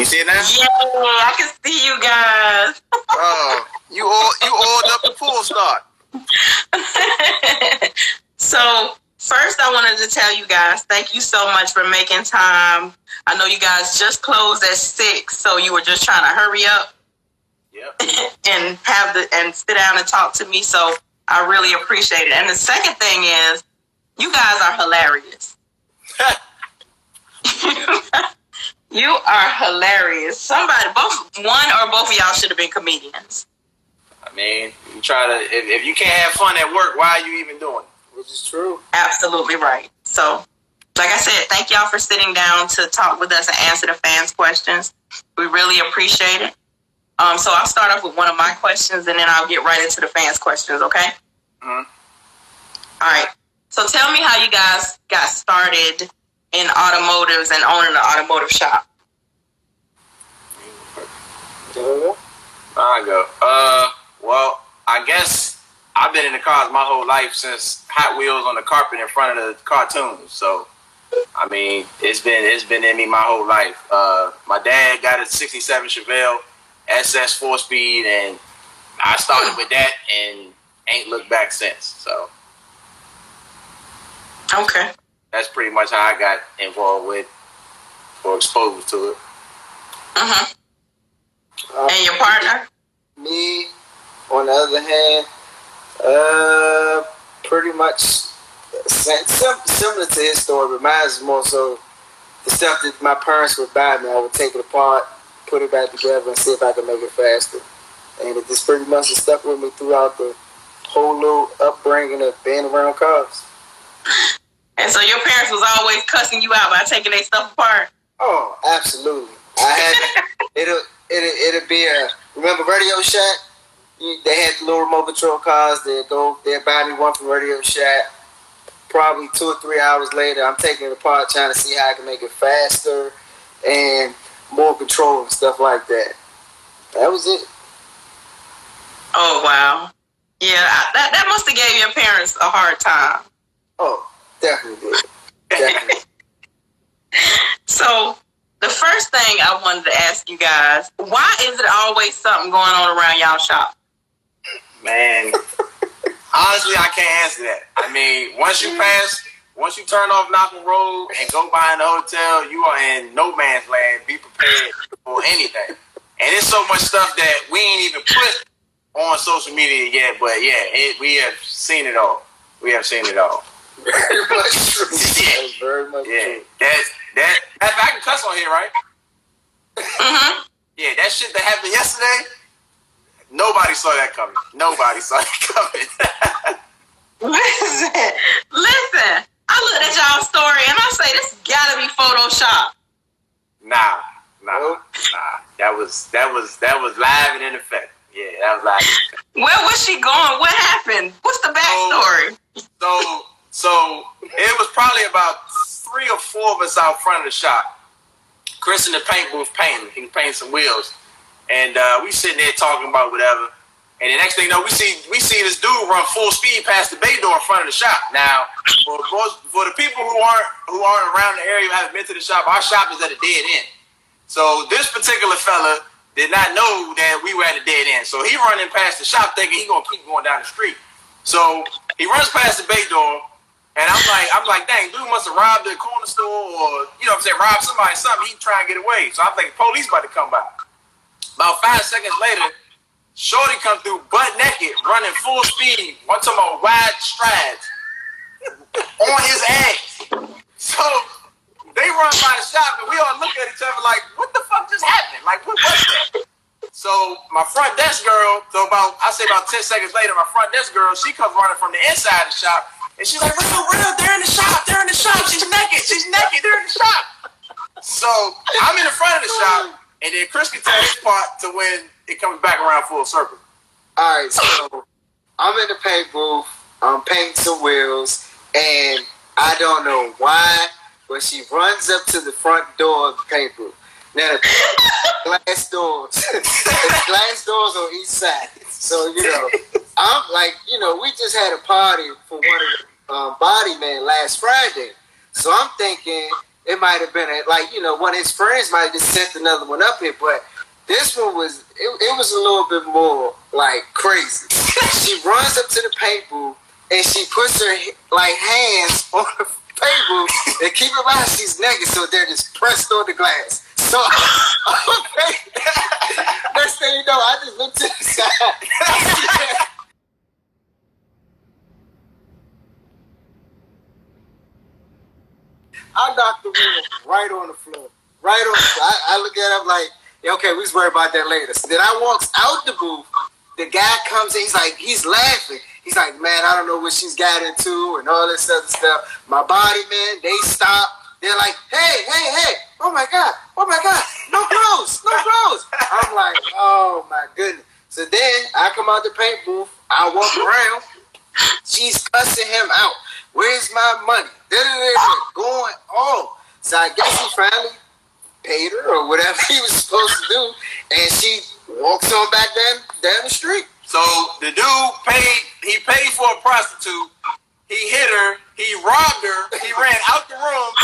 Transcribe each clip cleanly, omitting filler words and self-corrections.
You see it now? Yeah, I can see you guys. Oh, you oiled up the pool start. So, first I wanted to tell you guys, thank you so much for making time. I know you guys just closed at 6, so you were just trying to hurry up. Yep. and sit down and talk to me. So I really appreciate it. And the second thing is, you guys are hilarious. You are hilarious. One or both of y'all should have been comedians. I mean, you try to. If you can't have fun at work, why are you even doing it? Which is true. Absolutely right. So, like I said, thank y'all for sitting down to talk with us and answer the fans' questions. We really appreciate it. So I'll start off with one of my questions, and then I'll get right into the fans' questions, okay? Mm-hmm. All right. So tell me how you guys got started in automotives and owning an automotive shop. I go. Well, I guess I've been in the cars my whole life since Hot Wheels on the carpet in front of the cartoons. So, I mean, it's been in me my whole life. My dad got a '67 Chevelle SS 4-speed, and I started with that and ain't looked back since. So, okay, that's pretty much how I got involved with or exposed to it. And your partner? Me, on the other hand, pretty much similar to his story, but mine is more so the stuff that my parents would buy me. I would take it apart, put it back together, and see if I could make it faster. And it just pretty much has stuck with me throughout the whole little upbringing of being around cars. And so your parents was always cussing you out by taking their stuff apart? Oh, absolutely. I had it'll be remember Radio Shack? They had the little remote control cars. They'd buy me one from Radio Shack. Probably 2 or 3 hours later, I'm taking it apart, trying to see how I can make it faster and more control and stuff like that. That was it. Oh, wow. Yeah, that must have gave your parents a hard time. Oh, definitely did. Definitely. So, the first thing I wanted to ask you guys, why is it always something going on around y'all shop? Man, honestly, I can't answer that. I mean, once you turn off Knockin' Road and go behind the hotel, you are in no man's land. Be prepared for anything. And there's so much stuff that we ain't even put on social media yet, but yeah, we have seen it all. We have seen it all. Very much true. Yeah. Very much true. That I can cuss on here, right? Mm-hmm. Yeah, that shit that happened yesterday, nobody saw that coming. Nobody saw that coming. Listen, I looked at y'all's story and I say this gotta be Photoshop. Nah. That was live and in effect. Yeah, that was live. Where was she going? What happened? What's the backstory? So it was probably about 3 or 4 of us out front of the shop. Chris in the paint booth painting. He was painting some wheels. And we sitting there talking about whatever. And the next thing you know, we see this dude run full speed past the bay door in front of the shop. Now, for the people who aren't around the area, who haven't been to the shop, our shop is at a dead end. So this particular fella did not know that we were at a dead end. So he running past the shop thinking he gonna keep going down the street. So he runs past the bay door. And I'm like, dang, dude must have robbed the corner store or, you know what I'm saying, robbed somebody, something. He trying to get away. So I'm thinking, police about to come by. About 5 seconds later, Shorty come through butt naked, running full speed. I'm talking about wide strides on his ass. So they run by the shop and we all look at each other like, what the fuck just happened? Like, what was that? So my front desk girl, about 10 seconds later, my front desk girl, she comes running from the inside of the shop. And she's like, real, they're in the shop. She's naked, they're in the shop. So I'm in the front of the shop, and then Chris can tell his part to when it comes back around full circle. All right, so I'm in the paint booth. I'm painting some wheels, and I don't know why, but she runs up to the front door of the paint booth. Now, glass doors. There's glass doors on each side. So, I'm like, we just had a party for one of the body man last Friday. So I'm thinking it might have been one of his friends might have just sent another one up here, but this one was it was a little bit more like crazy. She runs up to the paint booth and she puts her hands on the paint booth and keep in mind she's naked, so they're just pressed on the glass. So okay. Next thing you know, I just looked to the side. I knocked the woman right on the floor. Right on the floor. I look at him like, okay, we was worried about that later. So then I walks out the booth. The guy comes in. He's laughing. He's like, man, I don't know what she's got into and all this other stuff. My body, man, they stop. They're like, hey. Oh, my God. No clothes. I'm like, oh, my goodness. So then I come out the paint booth. I walk around. She's cussing him out. Where's my money? Going on. So I guess he finally paid her or whatever he was supposed to do, and she walks on back down the street. So the dude paid for a prostitute. He hit her. He robbed her. He ran out the room.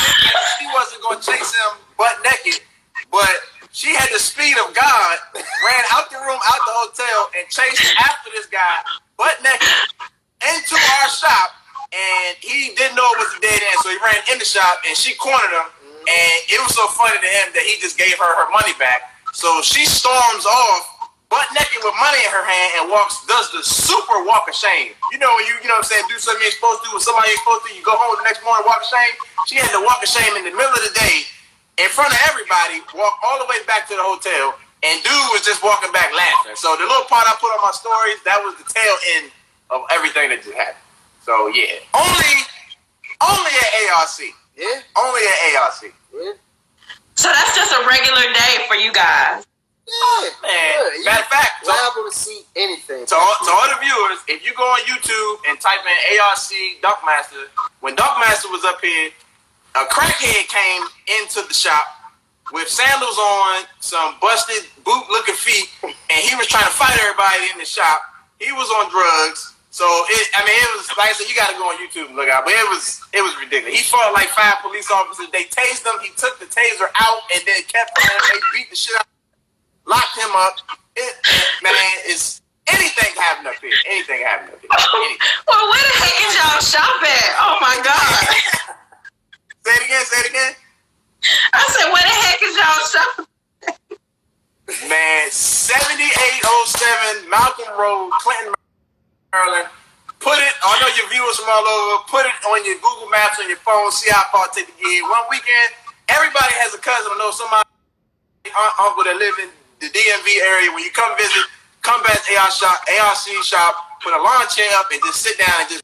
She wasn't going to chase him butt naked, but she had the speed of God, ran out the room, out the hotel, and chased after this guy butt naked into our shop. And he didn't know it was a dead end, so he ran in the shop, and she cornered him. And it was so funny to him that he just gave her money back. So she storms off, butt naked with money in her hand, and does the super walk of shame. You know when you know what I'm saying, do something you ain't supposed to, with somebody you ain't supposed to, you go home the next morning, walk of shame. She had to walk of shame in the middle of the day, in front of everybody, walk all the way back to the hotel, and dude was just walking back laughing. So the little part I put on my stories, that was the tail end of everything that just happened. So yeah, only at ARC. Yeah, only at ARC. Yeah. So that's just a regular day for you guys. Yeah, man. Matter of fact, liable to see anything. To all the viewers, if you go on YouTube and type in ARC Dunkmaster, when Dunkmaster was up here, a crackhead came into the shop with sandals on, some busted boot-looking feet, and he was trying to fight everybody in the shop. He was on drugs. So it was like I said, you got to go on YouTube and look out. But it was ridiculous. He fought like 5 police officers. They tased him. He took the taser out and then kept him. They beat the shit out, locked him up. It's anything happened up here. Anything happened up here. Anything. Well, where the heck is y'all shop at? Oh my God! Say it again. I said, where the heck is y'all shop? Man, 7807 Malcolm Road, Clinton, Maryland. Put it, I know your viewers from all over, put it on your Google Maps on your phone, see how far it take to get. One weekend, everybody has a cousin or know somebody, uncle that live in the DMV area. When you come visit, come back to ARC shop, put a lawn chair up and just sit down and just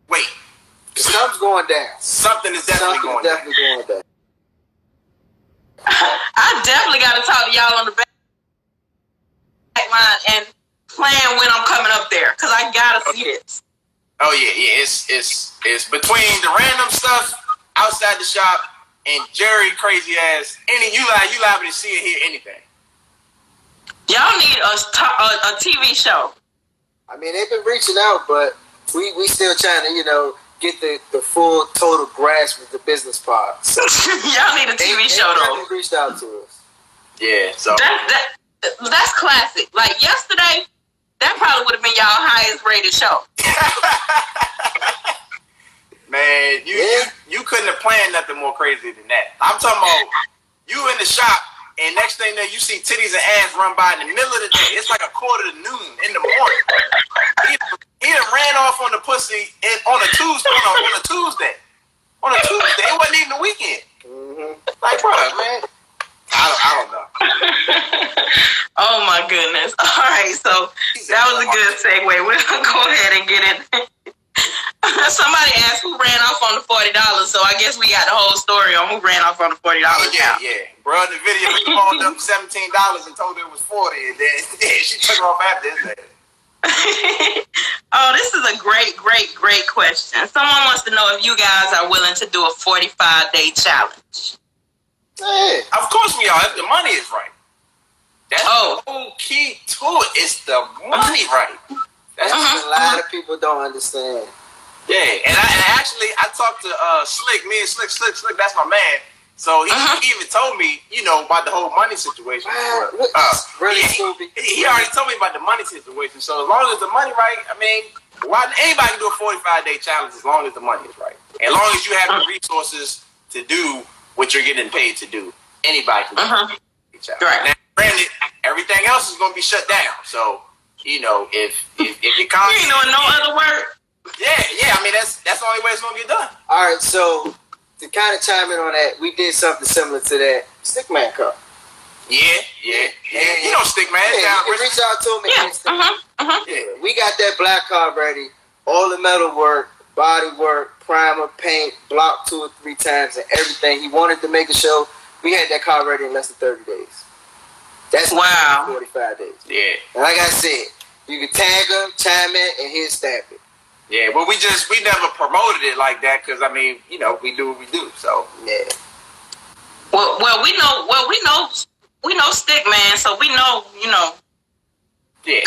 wait. Something's going down. Something is definitely going down. I definitely got to talk to y'all on the back line and plan when I'm coming up there, because I gotta see this. Oh yeah. It's between the random stuff outside the shop and Jerry crazy ass. You liable to see and hear anything. Y'all need a TV show. I mean, they've been reaching out, but we still trying to get the full total grasp of the business part. So y'all need a TV show though. They reached out to us. Yeah, so that's classic. Like yesterday, that probably would have been y'all highest rated show. Man, you couldn't have planned nothing more crazy than that. I'm talking about you in the shop, and next thing that you see titties and ass run by in the middle of the day. It's like 1:45 to noon in the morning. He done ran off on the pussy on a Tuesday. On a Tuesday. It wasn't even the weekend. Mm-hmm. Like, bro, man. I don't know. Oh my goodness. All right, so that was a good segue. We're gonna go ahead and get in. Somebody asked who ran off on the $40, so I guess we got the whole story on who ran off on the $40. Yeah. Bro, in the video, he called up $17 and told her it was $40, and then she took off after his ass. Oh, this is a great question. Someone wants to know if you guys are willing to do a 45-day challenge. Hey. Of course we are, if the money is right. That's the whole key to it. It's the money right. That's what a lot of people don't understand. Yeah, and I talked to Slick. Me and Slick, that's my man. So he even told me, about the whole money situation. Really, he already told me about the money situation. So as long as the money right, I mean, why anybody can do a 45-day challenge as long as the money is right. As long as you have the resources to do what you're getting paid to do. Anybody can do a challenge. Right. Now, granted, everything else is going to be shut down. So, if it comes... You ain't knowing no other word. Yeah. I mean, that's the only way it's going to get done. All right, so to kind of chime in on that, we did something similar to that Stickman Cup. Yeah. Stickman. Yeah, you can reach out to me. Yeah, we got that black car ready. All the metal work, body work, primer, paint, blocked 2 or 3 times, and everything. He wanted to make a show. We had that car ready in less than 30 days. That's 45 days. Yeah. And like I said, you can tag him, chime in, and he'll stamp it. Yeah, but we never promoted it like that because we do what we do. So yeah. Well, we know Stickman, so we know. Yeah.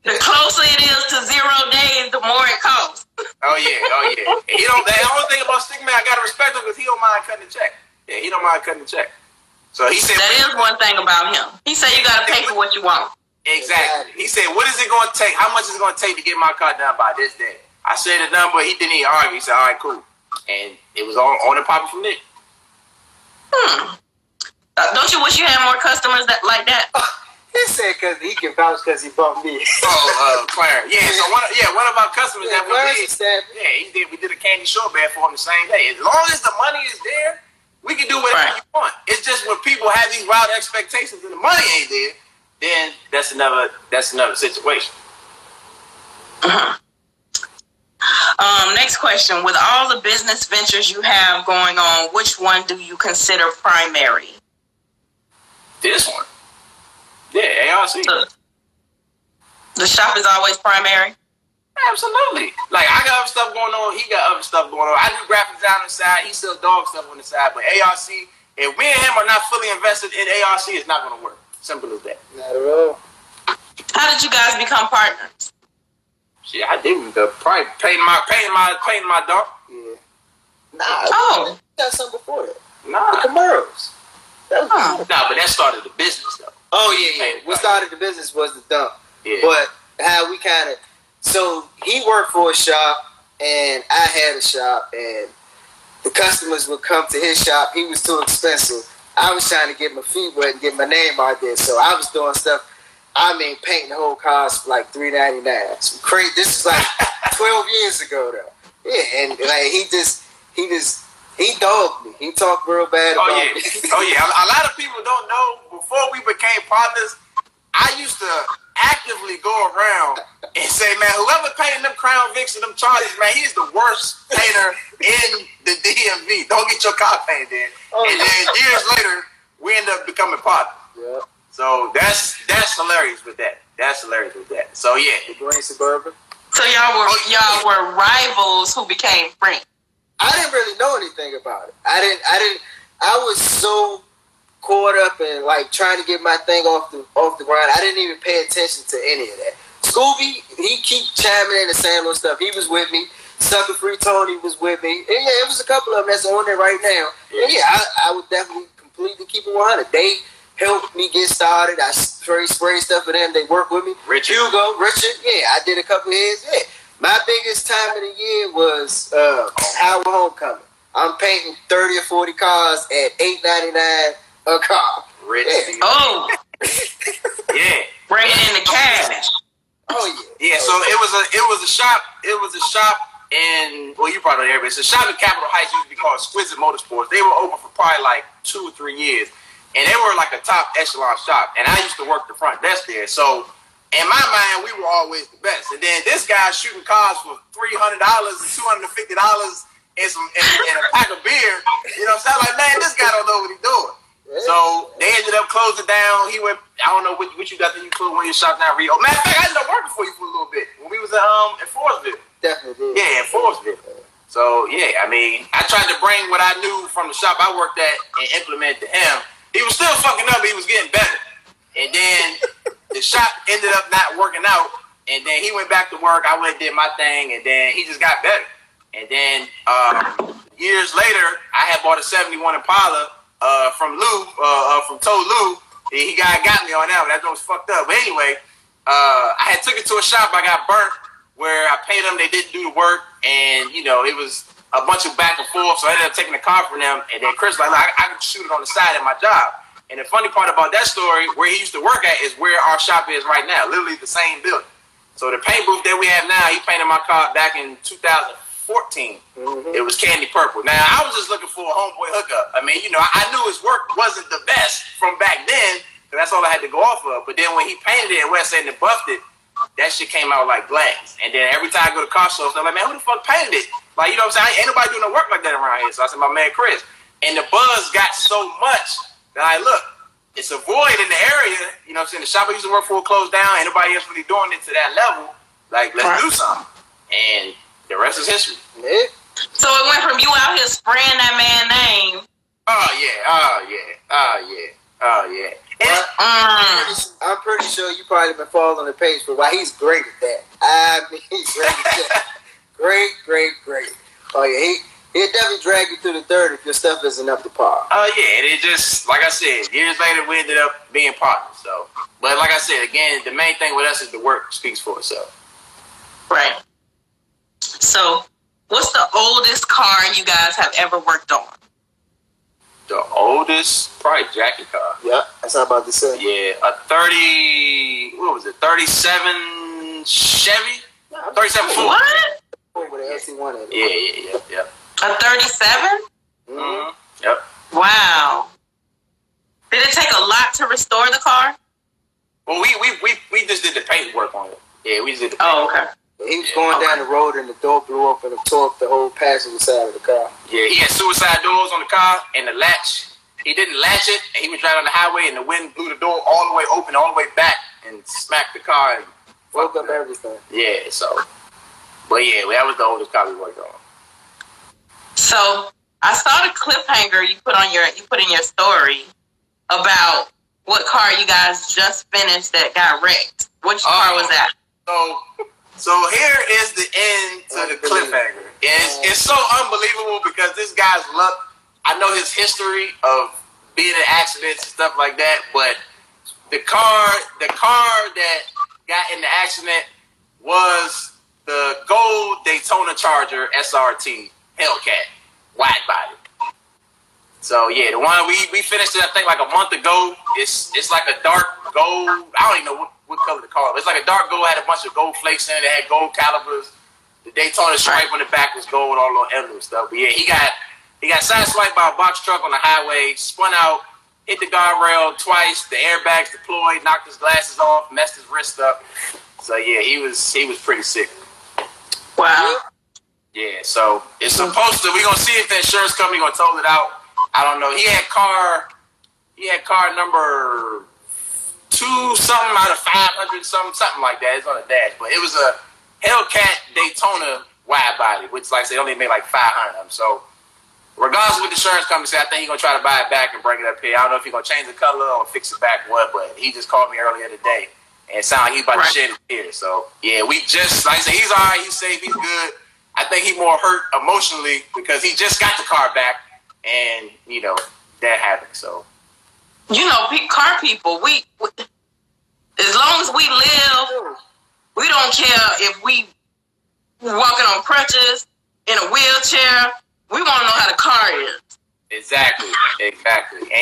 The closer it is to 0 days, the more it costs. Oh yeah. The only thing about Stickman, I gotta respect him because he don't mind cutting the check. Yeah, he don't mind cutting the check. So he said that is one thing about him. He said you gotta pay for what you want. Exactly. He said, what is it going to take? How much is it going to take to get my car done by this day? I said the number. He didn't even argue. He said, all right, cool. And it was all on and popping from there. Don't you wish you had more customers like that? He said because he can vouch because he bumped me. Clarence. Yeah, so one of our customers that we did, we did a candy shortbread for him the same day. As long as the money is there, we can do whatever you want. It's just when people have these wild expectations and the money ain't there, then that's another situation. Next question. With all the business ventures you have going on, which one do you consider primary? This one. Yeah, ARC. The shop is always primary? Absolutely. Like, I got other stuff going on. He got other stuff going on. I do graphic design on the side. He sells dog stuff on the side. But ARC, if we and him are not fully invested in ARC, it's not going to work. Simple as that. Not at all. How did you guys become partners? Shit, I did. Probably painting my dog. Yeah. Nah. Got something before that. Nah. The Camaros. Nah, but that started the business though. Oh yeah. What started the business was the dump. Yeah. But how we kind of. So he worked for a shop, and I had a shop, and the customers would come to his shop. He was too expensive. I was trying to get my feet wet and get my name out there, so I was doing stuff. Painting the whole cars for like $3.99. Some crazy. This is like 12 years ago, though. Yeah, and like he dogged me. He talked real bad about me. Oh yeah. A lot of people don't know. Before we became partners, I used to actively go around and say, man, whoever painted them Crown Vics and them Charlies, man, he's the worst painter in the DMV. Don't get your car painted in. Then years later, we end up becoming partners. Yeah. So that's hilarious with that. So yeah. The Green Suburban. So y'all were rivals who became friends. I didn't really know anything about it. I was so caught up in like trying to get my thing off the ground. I didn't even pay attention to any of that. Scooby, he keep chiming in and saying little stuff. He was with me. Sucker Free Tony was with me. And yeah, it was a couple of them that's on there right now. And yeah, I would definitely completely keep it 100. They helped me get started. I spray stuff for them. They work with me. Richard. Hugo, Richard. Yeah, I did a couple of his. Yeah. My biggest time of the year was Howard Homecoming. I'm painting 30 or 40 cars at $8.99 a car. Rich. Yeah. Oh. Yeah. Bringing in the cash. Oh yeah. Yeah, so it was a shop in, well, you probably know, it's a shop in Capitol Heights, used to be called Exquisite Motorsports. They were open for probably like 2 or 3 years. And they were like a top echelon shop. And I used to work the front desk there. So in my mind, we were always the best. And then this guy shooting cars for $300 and $250 and a pack of beer. You know what I'm saying? Like, man, this guy don't know what he's doing. So they ended up closing down. He went, I don't know what you got to you close when your shop down Rio. Matter of fact, I ended up working for you for a little bit when we was at Forestville. Definitely. Yeah, in Forestville. So yeah, I mean, I tried to bring what I knew from the shop I worked at and implement to him. He was still fucking up, but he was getting better. And then the shop ended up not working out. And then he went back to work. I went and did my thing, and then he just got better. And then years later, I had bought a 71 Impala from Lou, from Toe Lou. He got me on that one. That one was fucked up. But anyway, I had took it to a shop. I got burnt where I paid them. They didn't do the work. And, you know, it was a bunch of back and forth. So I ended up taking the car from them. And then Chris was like, I can shoot it on the side at my job. And the funny part about that story, where he used to work at, is where our shop is right now. Literally the same building. So the paint booth that we have now, he painted my car back in 2014. Mm-hmm. It was candy purple. Now, I was just looking for a homeboy hookup. I mean, you know, I knew his work wasn't the best from back then, because that's all I had to go off of. But then when he painted it and West End and buffed it, that shit came out like glass. And then every time I go to car shows, they're like, man, who the fuck painted it? Like, you know what I'm saying? Ain't nobody doing no work like that around here. So I said, my man Chris. And the buzz got so much that I look, it's a void in the area. You know what I'm saying? The shop I used to work for closed down. Ain't nobody else really doing it to that level. Like, let's do something. And the rest is history. Yeah. So it went from you out here spraying that man's name. Oh, yeah. I'm pretty sure you probably been following the page for why he's great at that. I mean, he's great at that. Great. Oh, yeah. He'll definitely drag you through the dirt if your stuff isn't up to par. Oh, yeah. And it just, like I said, years later, we ended up being partners. So, but like I said, again, the main thing with us is the work speaks for itself. Right. So, what's the oldest car you guys have ever worked on? The oldest, probably Jackie car. Yeah, that's what I'm about to say. Yeah, a 37 Chevy? 37 Ford. What? With an SC1 in it. Yeah. A 37? Mm-hmm. Yep. Wow. Did it take a lot to restore the car? Well, we just did the paint work on it. Yeah, we just did the paint. Oh, okay. He was going down the road and the door blew up and it tore up the whole passenger side of the car. Yeah, he had suicide doors on the car and the latch. He didn't latch it, and he was driving on the highway and the wind blew the door all the way open, all the way back, and smacked the car and broke up everything. Yeah, so. But yeah, that was the oldest car we worked on. So I saw the cliffhanger you put in your story about what car you guys just finished that got wrecked. Which car was that? So here is the end to the cliffhanger. It's so unbelievable because this guy's luck. I know his history of being in accidents and stuff like that, but the car that got in the accident was the gold Daytona Charger SRT Hellcat wide body. So yeah, the one we finished it I think like a month ago. It's like a dark gold. I don't even know what color the car. It's like a dark gold, had a bunch of gold flakes in it. It had gold calipers. The Daytona stripe on the back was gold, all the emblem stuff. But yeah, he got sideswiped by a box truck on the highway, spun out, hit the guardrail twice. The airbags deployed, knocked his glasses off, messed his wrist up. So yeah, he was pretty sick. Wow. Yeah, so it's supposed to. We're gonna see if the insurance company gonna total it out. I don't know. He had car number 2 something out of 500 something like that. It's on the dash, but it was a Hellcat Daytona wide body, which like I said, only made like 500 of them. So regardless of what the insurance company said, I think he's gonna try to buy it back and bring it up here. I don't know if he's gonna change the color or fix it back but he just called me earlier today and it sounded like he's about to shed it here. So yeah, we just like I said, he's all right, he's safe, he's good. I think he's more hurt emotionally because he just got the car back and you know that happened. So you know, car people, we as long as we live, we don't care if we walking on crutches in a wheelchair. We want to know how the car is. Exactly. And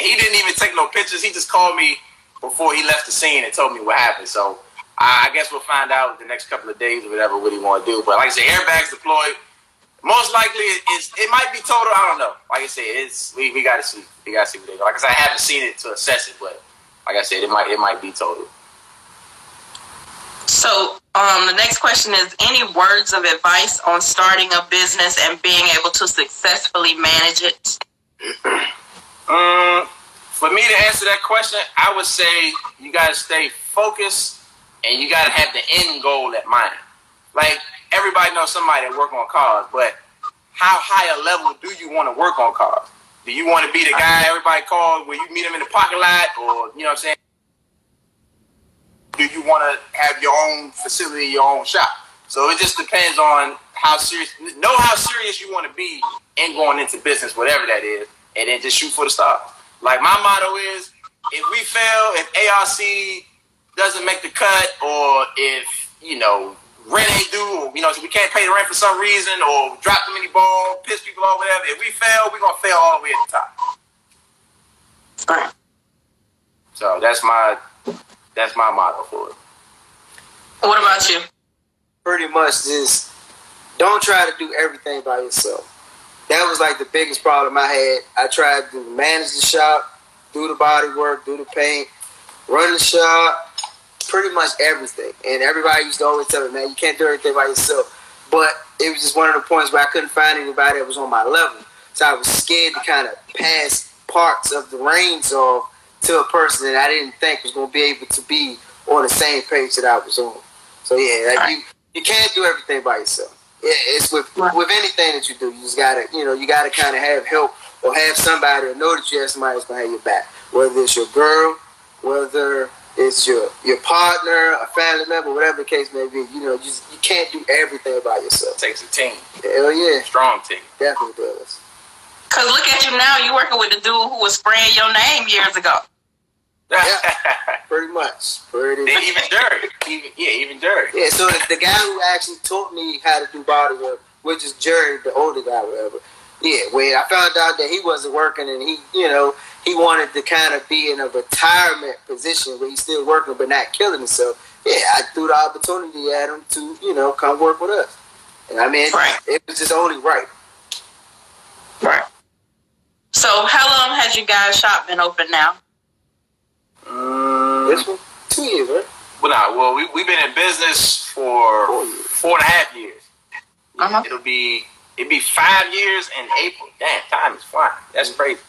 he didn't even take no pictures. He just called me before he left the scene and told me what happened. So I guess we'll find out the next couple of days or whatever what he want to do. But like I said, airbags deployed. Most likely it might be total. I don't know. Like I said, we got to see. We got to see what they do. Like I said, I haven't seen it to assess it, but like I said, it might be total. So the next question is, any words of advice on starting a business and being able to successfully manage it? For me to answer that question, I would say you got to stay focused and you got to have the end goal at mind. Like, everybody knows somebody that work on cars, but how high a level do you want to work on cars? Do you want to be the guy everybody calls where you meet them in the parking lot, or, you know what I'm saying? Do you want to have your own facility, your own shop? So it just depends on how serious you want to be in going into business, whatever that is, and then just shoot for the stars. Like my motto is, if we fail, if ARC doesn't make the cut, or if rent ain't due, or we can't pay the rent for some reason, or drop too many balls, piss people off, whatever. If we fail, we're gonna fail all the way at the top. Right. So that's my motto for it. What about you? Pretty much just don't try to do everything by yourself. That was like the biggest problem I had. I tried to manage the shop, do the body work, do the paint, run the shop, pretty much everything. And everybody used to always tell me, man, you can't do everything by yourself. But it was just one of the points where I couldn't find anybody that was on my level. So I was scared to kind of pass parts of the reins off to a person that I didn't think was going to be able to be on the same page that I was on. So yeah, like you can't do everything by yourself. Yeah, it's with anything that you do. You just gotta, you gotta kind of have help or have somebody or know that you have somebody that's gonna have your back. Whether it's your girl, whether it's your partner, a family member, whatever the case may be. You can't do everything by yourself. It takes a team. Hell yeah, strong team. Definitely does. Cause look at you now. You working with the dude who was spraying your name years ago. Yeah, pretty much. Even dirty. Even dirty. Yeah, so the guy who actually taught me how to do body work, which is Jerry, the older guy, whatever. Yeah, when I found out that he wasn't working and he wanted to kind of be in a retirement position where he's still working but not killing himself. Yeah, I threw the opportunity at him to, come work with us. And I mean, it was just only right. Right. So how long has you guys' shop been open now? This one? 2 years, right? Well, we've been in business for 4.5 years. Uh-huh. It'll be 5 years in April. Damn, time is flying. That's crazy.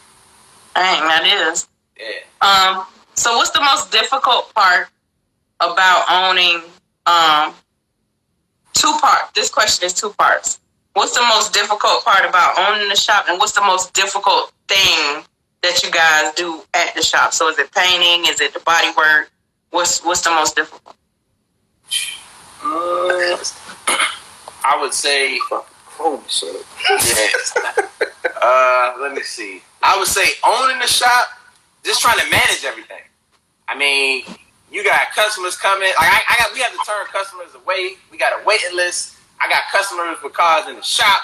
Dang, that is. Yeah. So what's the most difficult part about owning two parts? This question is two parts. What's the most difficult part about owning the shop, and what's the most difficult thing that you guys do at the shop? So is it painting? Is it the body work? What's the most difficult? I would say chrome shit. Yes. Let me see. I would say owning the shop, just trying to manage everything. I mean, you got customers coming. We have to turn customers away. We got a waiting list. I got customers with cars in the shop.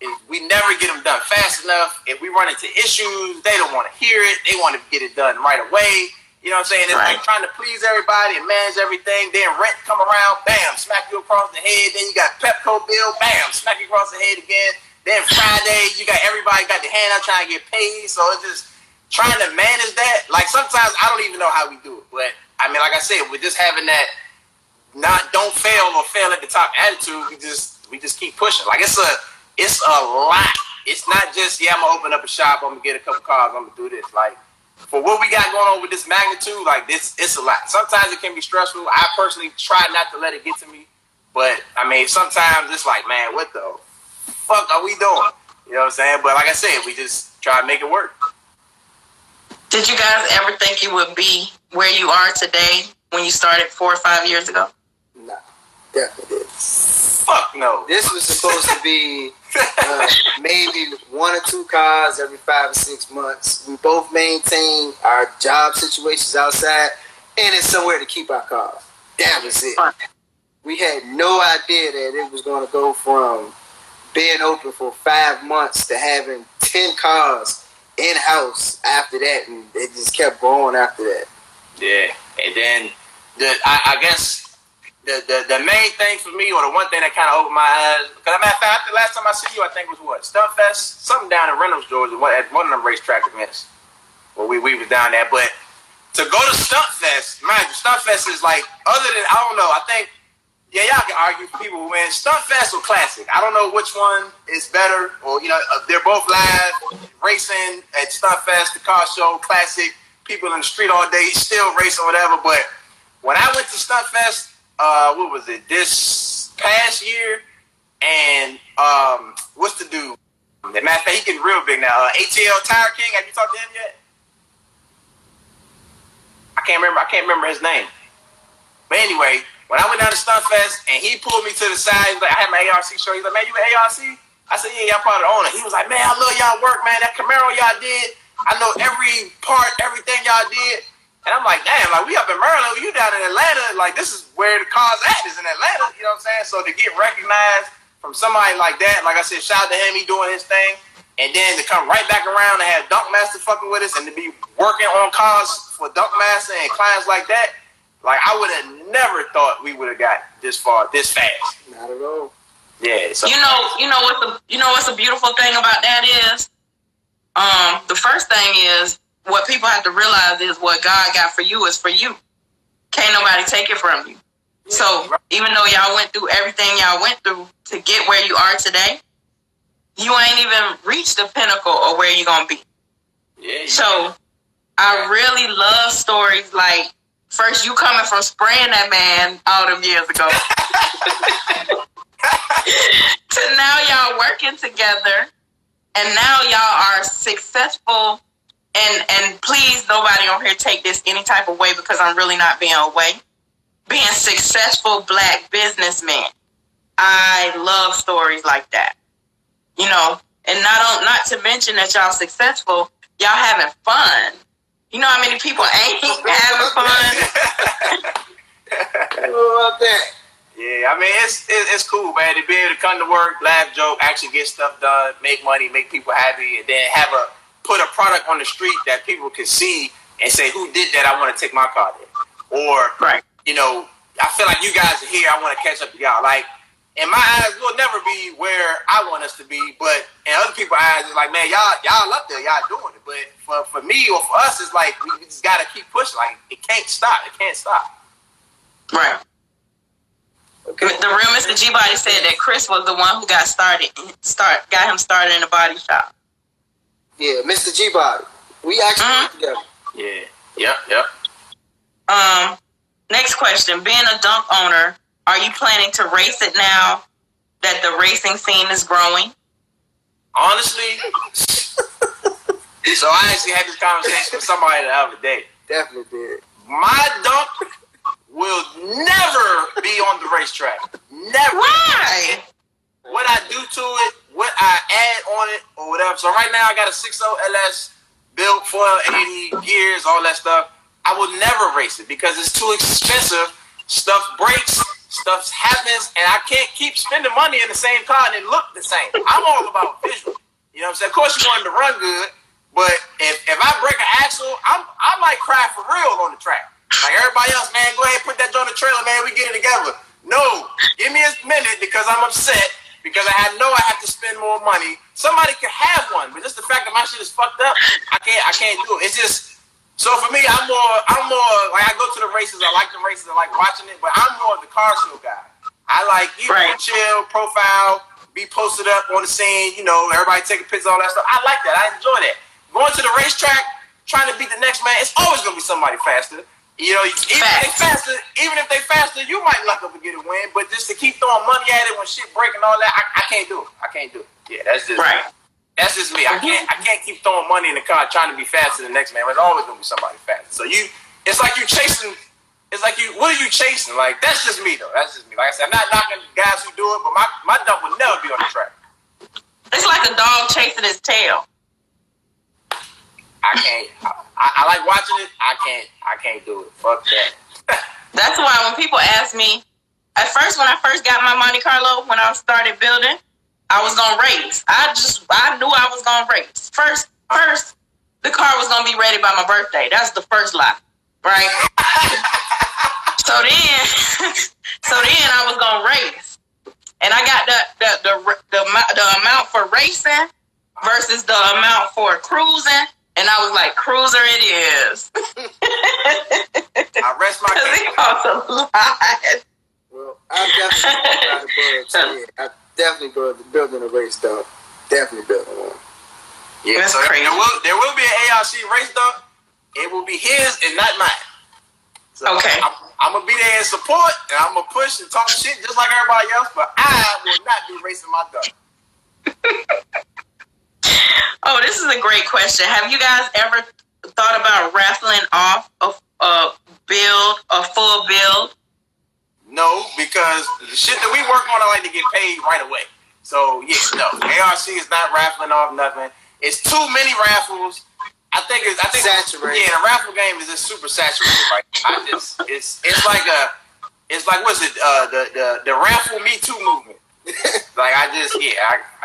If we never get them done fast enough, if we run into issues, they don't want to hear it. They want to get it done right away. You know what I'm saying? It's like trying to please everybody and manage everything. Then rent come around, bam, smack you across the head. Then you got Pepco bill, bam, smack you across the head again. Then Friday, you got everybody got the hand out trying to get paid. So it's just trying to manage that. Like sometimes I don't even know how we do it. But I mean, like I said, we're just having that don't fail or fail at the top attitude. We just keep pushing. Like it's a lot. It's not just, I'm gonna open up a shop, I'm gonna get a couple cars, I'm gonna do this. Like for what we got going on with this magnitude, like this, it's a lot. Sometimes it can be stressful. I personally try not to let it get to me, but I mean sometimes it's like, man, what the fuck are we doing? You know what I'm saying? But like I said, we just try to make it work. Did you guys ever think you would be where you are today when you started 4 or 5 years ago? No, definitely did. Fuck no. This was supposed to be maybe 1 or 2 cars every 5 or 6 months. We both maintain our job situations outside, and it's somewhere to keep our cars. That was it. We had no idea that it was going to go from being open for 5 months to having 10 cars in-house after that, and it just kept going after that. Yeah, and then I guess the main thing for me, or the one thing that kind of opened my eyes, because matter of fact, the last time I see you, I think was what, Stuntfest, something down in Reynolds, Georgia, at one of them racetrack events where we was down there. But to go to Stuntfest, mind you, Stuntfest is like, other than, I don't know, I think, y'all can argue for people who win Stuntfest or Classic. I don't know which one is better, or they're both live racing at Stuntfest, the car show, Classic, people in the street all day, still racing, whatever. But when I went to Stuntfest, what was it, this past year, and what's the dude? Matter of fact, he getting real big now. ATL Tire King, have you talked to him yet? I can't remember his name. But anyway, when I went down to Stunt Fest and he pulled me to the side, he's like, I had my ARC shirt. He's like, man, you an ARC? I said, yeah, I'm part of the owner. He was like, man, I love y'all work, man. That Camaro y'all did, I know every part, everything y'all did. And I'm like, damn, like we up in Maryland, you down in Atlanta, like this is where the car's at, is in Atlanta, you know what I'm saying? So to get recognized from somebody like that, like I said, shout out to him, he doing his thing. And then to come right back around and have Dunkmaster fucking with us and to be working on cars for Dunkmaster and clients like that, like I would have never thought we would have got this far, this fast. Not at all. Yeah. So. You know what's the beautiful thing about that is, the first thing is what people have to realize is what God got for you is for you. Can't nobody take it from you. Yeah, so even though y'all went through everything y'all went through to get where you are today, you ain't even reached the pinnacle of where you're gonna be. Yeah. So I really love stories like, first you coming from spraying that man all them years ago to now y'all working together and now y'all are successful and please nobody on here take this any type of way because I'm really not being away. Being successful Black businessmen. I love stories like that. You know, and not to mention that y'all successful, y'all having fun. You know how many people ain't having fun? What about that? Yeah, I mean, it's cool, man, to be able to come to work, laugh, joke, actually get stuff done, make money, make people happy, and then put a product on the street that people can see and say, who did that? I want to take my car there. Or, right. You know, I feel like you guys are here. I want to catch up to y'all. Like, in my eyes, we'll never be where I want us to be, but in other people's eyes, it's like, man, y'all up there, y'all doing it. But for me or for us, it's like we just gotta keep pushing. Like it can't stop. It can't stop. Right. Okay. The real Mr. G Body said that Chris was the one who got him started in the body shop. Yeah, Mr. G Body. We actually work together. Yeah. Yep. Next question. Being a dunk owner, are you planning to race it now that the racing scene is growing? Honestly, so I actually had this conversation with somebody the other day. Definitely did. My dunk will never be on the racetrack. Never. Why? What I do to it, what I add on it, or whatever. So right now I got a 6.0 LS built, 480 gears, all that stuff. I will never race it because it's too expensive. Stuff breaks, stuff happens, and I can't keep spending money in the same car and it look the same. I'm all about visual. You know what I'm saying? Of course you want it to run good, but if I break an axle, I might cry for real on the track. Like everybody else, man, go ahead and put that on the trailer, man. We get it together. No, give me a minute because I'm upset because I know I have to spend more money. Somebody could have one, but just the fact that my shit is fucked up, I can't do it. It's just. So for me, I'm more like I go to the races. I like the races. I like watching it, but I'm more of the car show guy. I like chill, profile, be posted up on the scene. You know, everybody taking pictures, all that stuff. I like that. I enjoy that. Going to the racetrack, trying to beat the next man. It's always gonna be somebody faster. You know, even if they faster, you might luck up and get a win. But just to keep throwing money at it when shit break and all that, I can't do it. I can't do it. Yeah, that's just right. That's just me. I can't keep throwing money in the car trying to be faster than the next man. There's always gonna be somebody faster. So it's like you chasing. It's like what are you chasing? Like that's just me though. That's just me. Like I said, I'm not knocking guys who do it, but my dump will never be on the track. It's like a dog chasing his tail. I can't. I like watching it. I can't do it. Fuck that. That's why when people ask me, at first when I first got my Monte Carlo, when I started building, I was gonna race. I knew I was gonna race. First, the car was gonna be ready by my birthday. That's the first lie, right? So then I was gonna race, and I got the amount for racing versus the amount for cruising, and I was like, cruiser it is. I rest my case. It costs a lot. Well, I'm definitely trying to build. So yeah, definitely building a race dunk. Definitely building one. Yeah, so there will be an ARC race dunk. It will be his and not mine. So okay. I'm gonna be there in support and I'm gonna push and talk shit just like everybody else, but I will not be racing my dunk. Oh, this is a great question. Have you guys ever thought about raffling off a full build? No. No, because the shit that we work on, I like to get paid right away. So yeah, no, ARC is not raffling off nothing. It's too many raffles. I think saturated. Yeah, the raffle game is just super saturated right now. It's like what's it? The raffle Me Too movement. Like I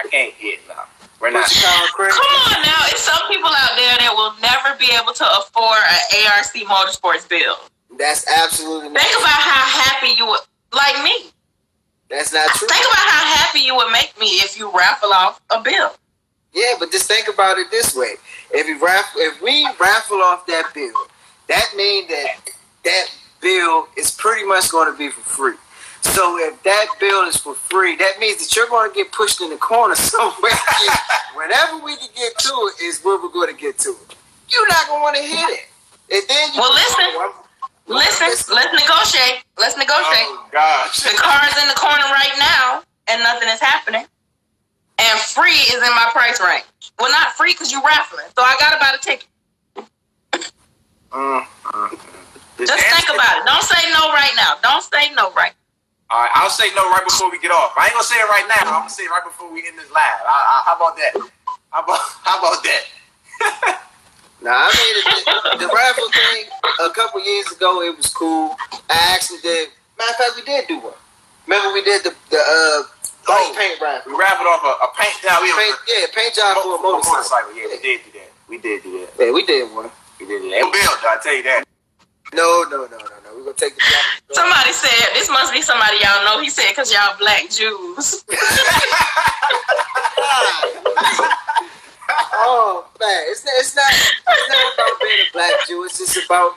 can't hit now. We're not. Come on now, it's some people out there that will never be able to afford an ARC Motorsports bill. That's absolutely not. Think about how happy you would, like me. That's not true. Think about how happy you would make me if you raffle off a bill. Yeah, but just think about it this way: if we raffle off that bill, that means that bill is pretty much going to be for free. So if that bill is for free, that means that you're going to get pushed in the corner somewhere. Whenever we can get to it is where we're going to get to it. You're not going to want to hit it. And then listen, let's negotiate. Let's negotiate. Oh, gosh. The car's in the corner right now, and nothing is happening. And free is in my price range. Well, not free because you're raffling. So I got to buy the ticket. Just think about it. Don't say no right now. Don't say no right now. All right, I'll say no right before we get off. I ain't gonna say it right now. I'm gonna say it right before we end this live. How about that? How about that? Nah, I mean the raffle thing a couple years ago. It was cool. I actually did. Matter of fact, we did do one. Remember we did the paint raffle. We raffled off a paint job. Paint job for a motorcycle. Yeah, we did do that. We did do that. Yeah, we did one. We did that. Bill, I tell you that. No. We're gonna take the job. Somebody said, this must be somebody y'all know. He said, because y'all black Jews. Oh man, it's not about being a black Jew. It's just about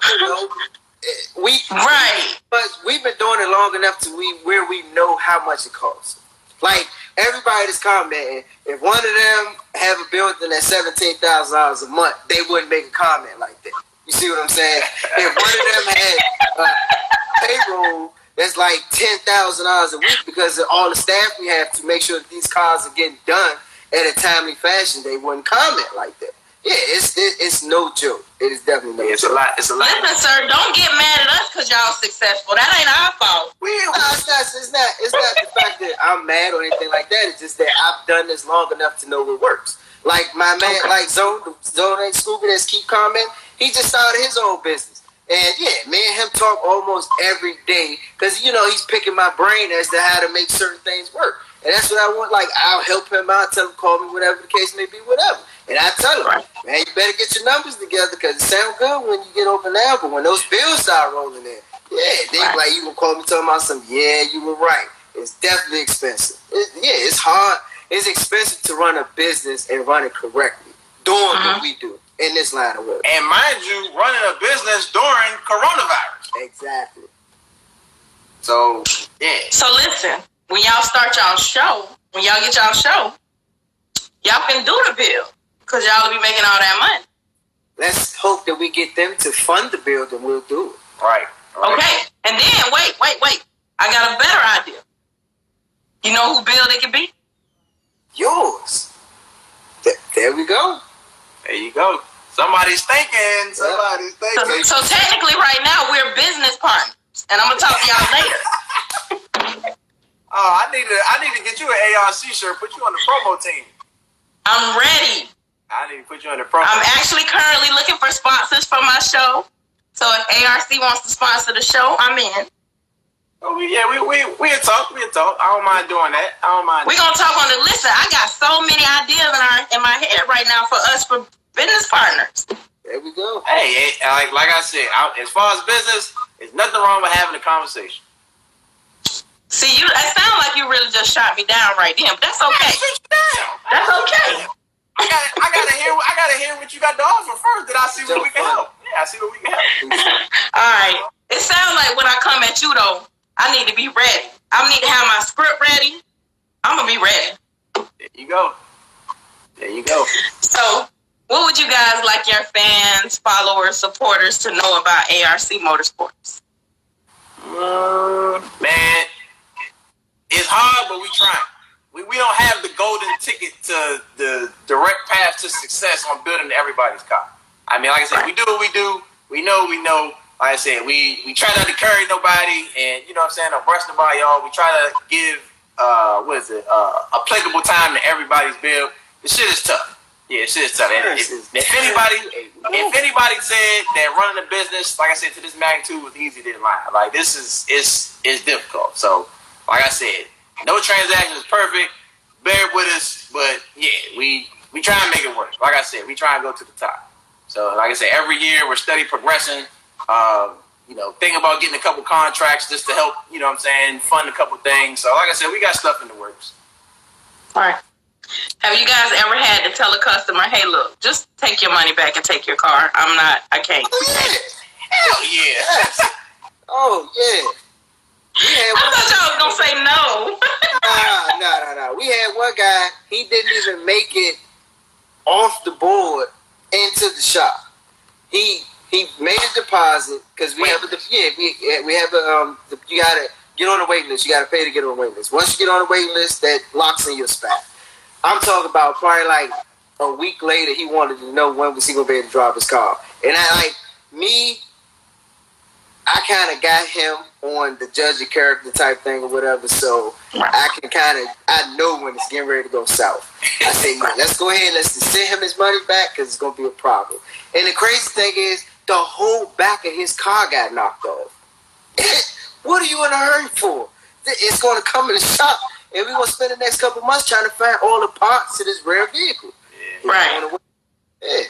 But we've been doing it long enough to where we know how much it costs. Like everybody that's commenting, if one of them have a building that's $17,000 a month, they wouldn't make a comment like that. You see what I'm saying? If one of them had payroll that's like $10,000 a week because of all the staff we have to make sure that these cars are getting done in a timely fashion, they wouldn't comment like that. Yeah, it's no joke. It is definitely no joke. It's a lot. Listen, sir, don't get mad at us because y'all successful. That ain't our fault. It's not the fact that I'm mad or anything like that. It's just that I've done this long enough to know what works. Like my man, like Zone ain't Scooby that's keep commenting. He just started his own business. And yeah, me and him talk almost every day because, he's picking my brain as to how to make certain things work. And that's what I want. Like, I'll help him out, tell him, call me, whatever the case may be, whatever. And I tell him, man, you better get your numbers together because it sounds good when you get over now. But when those bills start rolling in, they like, you gonna call me talking about something. Yeah, you were right. It's definitely expensive. It's hard. It's expensive to run a business and run it correctly. Doing what we do in this line of work. And mind you, running a business during coronavirus. Exactly. So, yeah. So listen, when y'all start y'all show, when y'all get y'all show, y'all can do the bill because y'all will be making all that money. Let's hope that we get them to fund the bill, then we'll do it. Right. Okay. And then, wait. I got a better idea. You know who bill it can be? Yours. There we go. There you go. Somebody's thinking. So technically right now, we're business partners. And I'm going to talk to y'all later. Oh, I need to get you an ARC shirt, put you on the promo team. I'm ready. I need to put you on the promo. I'm actually currently looking for sponsors for my show. So if ARC wants to sponsor the show, I'm in. Oh, we'll talk. I don't mind doing that. We're going to talk on the listen. I got so many ideas in my head right now for us for business partners. There we go. Hey, like I said, as far as business, there's nothing wrong with having a conversation. See, it sounds like you really just shot me down right then, but that's okay. That's okay. I gotta hear what you got to offer first. Then I see what we can help. Yeah, I see what we can help. All right. It sounds like when I come at you though, I need to be ready. I need to have my script ready. I'm gonna be ready. There you go. So, what would you guys like your fans, followers, supporters to know about ARC Motorsports? Man, it's hard, but we trying. We don't have the golden ticket to the direct path to success on building everybody's car. I mean, like I said, we do what we do. We know. like I said, we try not to carry nobody, and you know what I'm saying, don't brush nobody off. We try to give applicable time to everybody's bill. The shit is tough. Yeah, shit is tough. If anybody said that running a business, like I said, to this magnitude was easy, then lie. Like this is difficult. So, like I said, no transaction is perfect. Bear with us, but yeah, we try and make it work. Like I said, we try and go to the top. So, like I said, every year we're steady progressing. Thinking about getting a couple contracts just to help, you know what I'm saying, fund a couple things. So, like I said, we got stuff in the works. All right. Have you guys ever had to tell a customer, hey, look, just take your money back and take your car? I can't. Oh, yeah. Hell yeah. Oh, yeah. I thought y'all was going to say no. No. We had one guy, he didn't even make it off the board into the shop. He made a deposit because we have you gotta get on the wait list. You gotta pay to get on the wait list. Once you get on the wait list, that locks in your spot. I'm talking about probably like a week later, he wanted to know when was he gonna be able to drive his car. And I kind of got him on the judge of character type thing or whatever, so I know when it's getting ready to go south. I say, man, let's go ahead, let's just send him his money back because it's going to be a problem. And the crazy thing is, the whole back of his car got knocked off. What are you in a hurry for? It's going to come in the shop, and we're going to spend the next couple months trying to find all the parts to this rare vehicle. Yeah. Right. Yeah.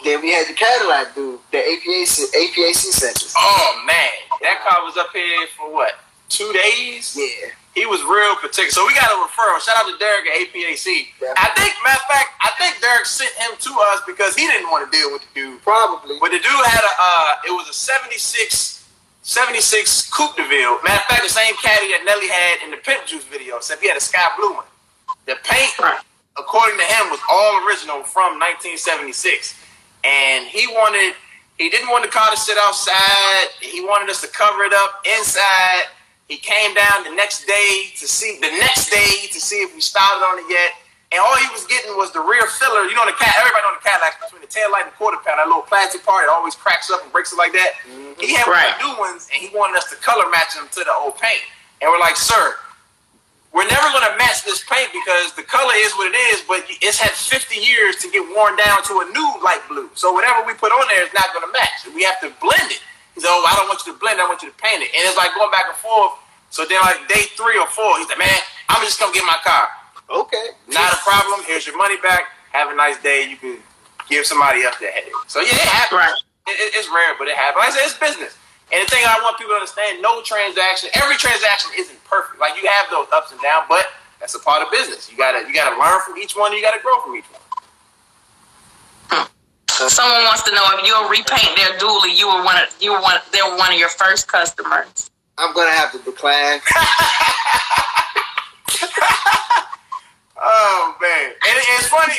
Then we had the Cadillac dude, the APAC sensors. Oh man, that car was up here for what, 2 days? Yeah. He was real particular. So we got a referral. Shout out to Derek at APAC. Yeah. I think Derek sent him to us because he didn't want to deal with the dude. Probably. But the dude had it was a 76 Coupe de Ville. Matter of fact, the same caddy that Nelly had in the Pimp Juice video, except he had a sky blue one. The paint, according to him, was all original from 1976. And he didn't want the car to sit outside. He wanted us to cover it up inside. He came down the next day to see if we started on it yet. And all he was getting was the rear filler. You know, everybody on the Cadillac, between the tail light and the quarter panel, that little plastic part, it always cracks up and breaks it like that. Mm-hmm. He had one of the new ones, and he wanted us to color match them to the old paint. And we're like, sir, we're never going to match this paint because the color is what it is, but it's had 50 years to get worn down to a new light blue. So whatever we put on there is not going to match. We have to blend it. He's like, I don't want you to blend it, I want you to paint it. And it's like going back and forth. So then like day 3 or 4, he's like, man, I'm just going to get my car. Okay. Not a problem. Here's your money back. Have a nice day. You can give somebody else that headache. So yeah, it happens. Right. It's rare, but it happens. Like I said, it's business. And the thing I want people to understand, every transaction isn't perfect. Like you have those ups and downs, but that's a part of business. You gotta learn from each one, and you gotta grow from each one. Someone wants to know if you'll repaint their dually. They were one of your first customers. I'm gonna have to decline. Oh man, and it's funny.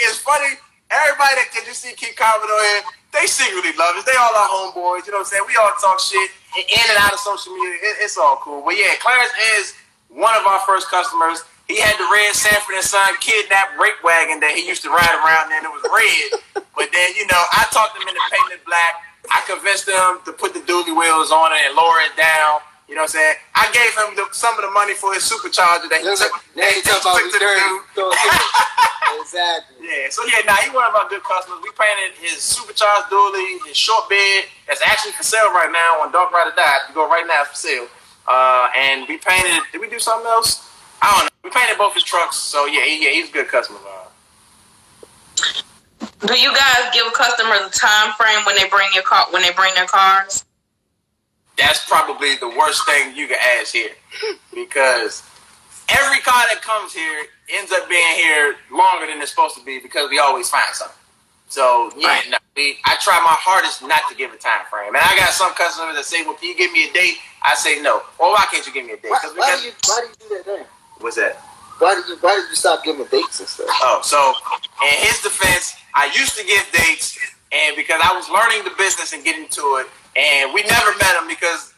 Everybody that can just keep commenting on here, they secretly love us. They all our homeboys. You know what I'm saying? We all talk shit in and out of social media. It's all cool. But yeah, Clarence is one of our first customers. He had the red Sanford and Son kidnapped rape wagon that he used to ride around, and it was red. But then, I talked him into painting it black. I convinced him to put the dually wheels on it and lower it down. You know what I'm saying? I gave him some of the money for his supercharger that he took. Exactly. Yeah. So he one of our good customers. We painted his supercharged dually, his short bed that's actually for sale right now on Dark Ride or Die. You go right now, it's for sale. And we painted. Did we do something else? I don't know. We painted both his trucks. So he's a good customer. Do you guys give customers a time frame when they bring their cars? That's probably the worst thing you can ask here, because every car that comes here ends up being here longer than it's supposed to be because we always find something. So I try my hardest not to give a time frame. And I got some customers that say, "Well, can you give me a date?" I say no. Well, why can't you give me a date? Why do you do that then? What's that? Why did you stop giving dates and stuff? Oh, so in his defense, I used to give dates, and because I was learning the business and getting to it. And we never met him because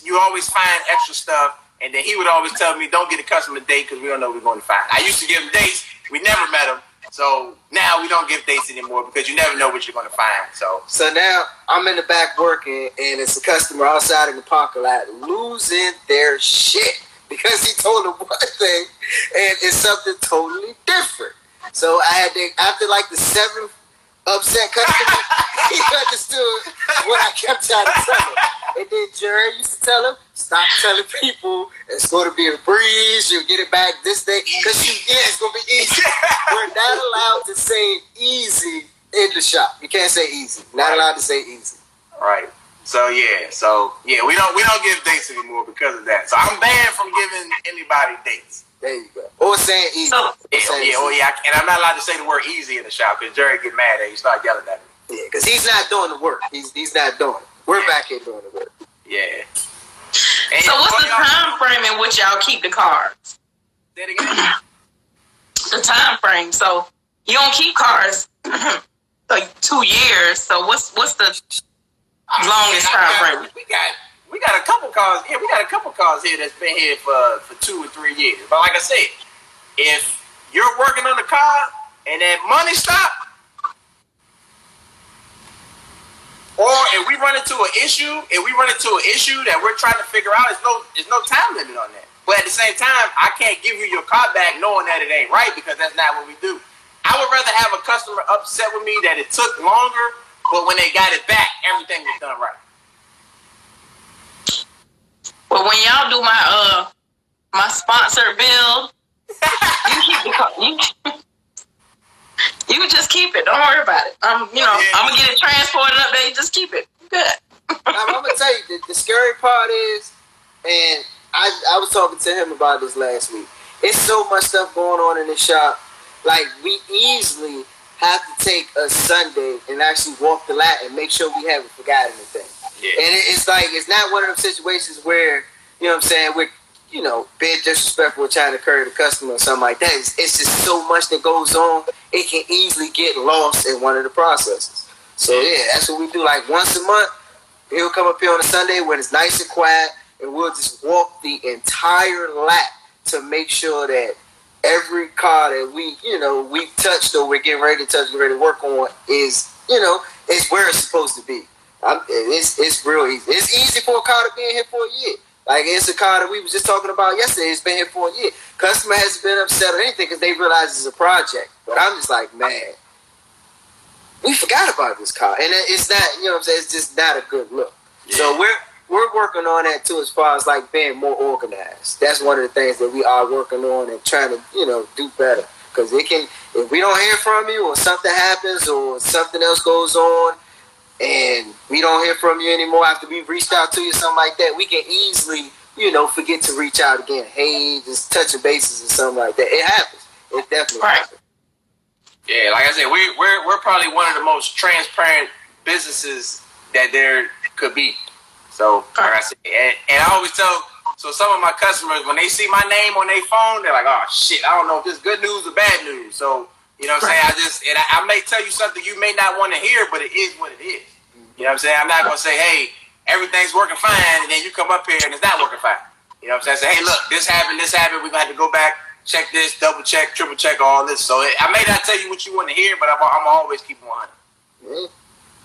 you always find extra stuff. And then he would always tell me, don't get a customer date because we don't know what we're going to find. I used to give him dates. We never met him. So now we don't give dates anymore because you never know what you're going to find. So now I'm in the back working, and it's a customer outside in the parking lot losing their shit because he told them one thing and it's something totally different. So I had to, after like the 7th upset customer, he understood what I kept trying to tell him. And then Jerry used to tell him, stop telling people it's going to be a breeze, you'll get it back this day. Because it's going to be easy. We're not allowed to say easy in the shop. You can't say easy. Not allowed to say easy. Right. So we don't give dates anymore because of that. So I'm banned from giving anybody dates. There you go. Or saying easy. And I'm not allowed to say the word easy in the shop because Jerry get mad at you, start yelling at me. Yeah, because he's not doing the work. He's not doing it. We're back here doing the work. Yeah. So what's the time frame in which y'all keep the cars? Say it again. The time frame. So you don't keep cars like 2 years. So what's the longest time frame? We got a couple cars. Yeah, we got a couple cars here that's been here for 2 or 3 years. But like I said, if you're working on the car and that money stop, or if we run into an issue that we're trying to figure out, there's no time limit on that. But at the same time, I can't give you your car back knowing that it ain't right because that's not what we do. I would rather have a customer upset with me that it took longer, but when they got it back, everything was done right. But when y'all do my sponsored build, you keep the car. You can just keep it. Don't worry about it. I'm gonna get it transported up there. You just keep it. Good. I'm gonna tell you the scary part is, and I was talking to him about this last week. It's so much stuff going on in the shop. Like we easily have to take a Sunday and actually walk the lot and make sure we haven't forgotten anything. Yeah. And it's like it's not one of them situations where we're being disrespectful or trying to curry the customer or something like that. It's just so much that goes on. It can easily get lost in one of the processes. So yeah, that's what we do. Like once a month, he'll come up here on a Sunday when it's nice and quiet, and we'll just walk the entire lot to make sure that every car that we touched or we're getting ready to touch, we're ready to work on is where it's supposed to be. It's real easy. It's easy for a car to be in here for a year. Like, it's a car that we was just talking about yesterday. It's been here for a year. Customer hasn't been upset or anything because they realize it's a project. But I'm just like, man, we forgot about this car. And it's not, it's just not a good look. Yeah. So we're working on that, too, as far as, like, being more organized. That's one of the things that we are working on and trying to, do better. Because if we don't hear from you or something happens or something else goes on, and we don't hear from you anymore after we've reached out to you, something like that, we can easily, forget to reach out again. Hey, just touching bases or something like that. It happens. It definitely happens. Yeah, like I said, we're probably one of the most transparent businesses that there could be. So, like I said, and I always tell, so some of my customers, when they see my name on their phone, they're like, oh, shit, I don't know if this is good news or bad news. So, you know what I'm saying? I may tell you something you may not want to hear, but it is what it is. You know what I'm saying? I'm not going to say, hey, everything's working fine, and then you come up here and it's not working fine. You know what I'm saying? Say, hey, look, this happened, we're going to have to go back, check this, double check, triple check, all this. So I may not tell you what you want to hear, but I'm always keep on. Yeah.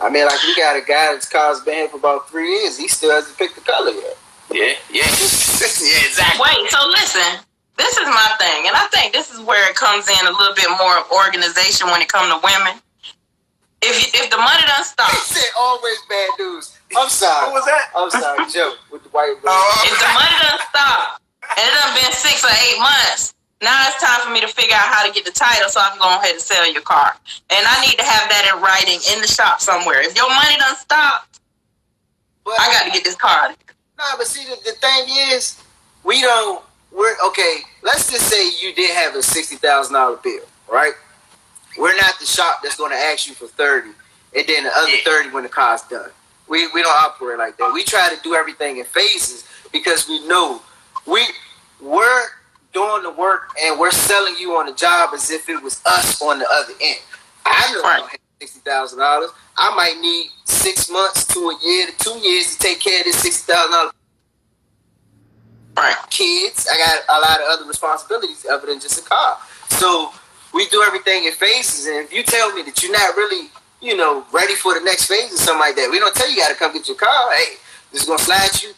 I mean, like, we got a guy that's car's been here for about 3 years. He still hasn't picked the color yet. Yeah. Yeah, exactly. Wait, so listen. This is my thing, and I think this is where it comes in a little bit more organization when it comes to women. If the money done stop, he said always bad news. I'm sorry. What was that? I'm sorry, Joe with the white. If the money done stop, and it done been 6 or 8 months, now it's time for me to figure out how to get the title so I can go ahead and sell your car. And I need to have that in writing in the shop somewhere. If your money done stopped, I got to get this car. Nah, but see, the thing is, let's just say you did have a $60,000 bill, right? We're not the shop that's going to ask you for 30 and then the other 30 when the car's done. We don't operate like that. We try to do everything in phases because we know we're doing the work and we're selling you on the job as if it was us on the other end. I know I don't have $60,000. I might need 6 months to a year to 2 years to take care of this $60,000. Kids, I got a lot of other responsibilities other than just a car. So we do everything in phases. And if you tell me that you're not really, ready for the next phase or something like that, we don't tell you got to come get your car. Hey, this is going to slide you,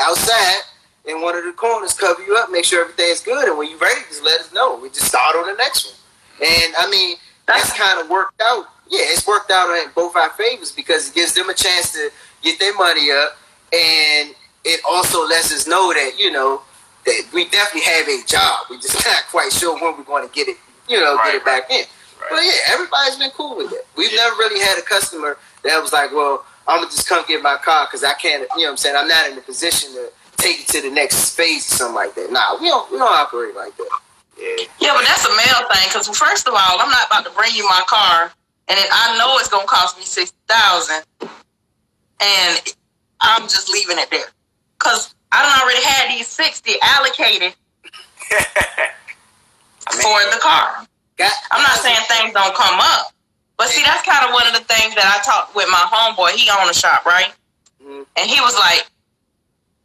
outside in one of the corners, cover you up, make sure everything's good. And when you're ready, just let us know. We just start on the next one. And, I mean, that's kind of worked out. Yeah, it's worked out in both our favors because it gives them a chance to get their money up. And it also lets us know that, that we definitely have a job. We're just not quite sure when we're going to get it, get it back in. Right. But yeah, everybody's been cool with it. We've never really had a customer that was like, well, I'm going to just come get my car because I can't, I'm not in the position to take it to the next phase or something like that. Nah, we don't operate like that. Yeah, but that's a male thing because first of all, I'm not about to bring you my car and then I know it's going to cost me $60,000 and I'm just leaving it there. Because I done already had these 60 allocated for the car. I'm not saying things don't come up. But see, that's kind of one of the things that I talked with my homeboy. He owned a shop, right? Mm-hmm. And he was like,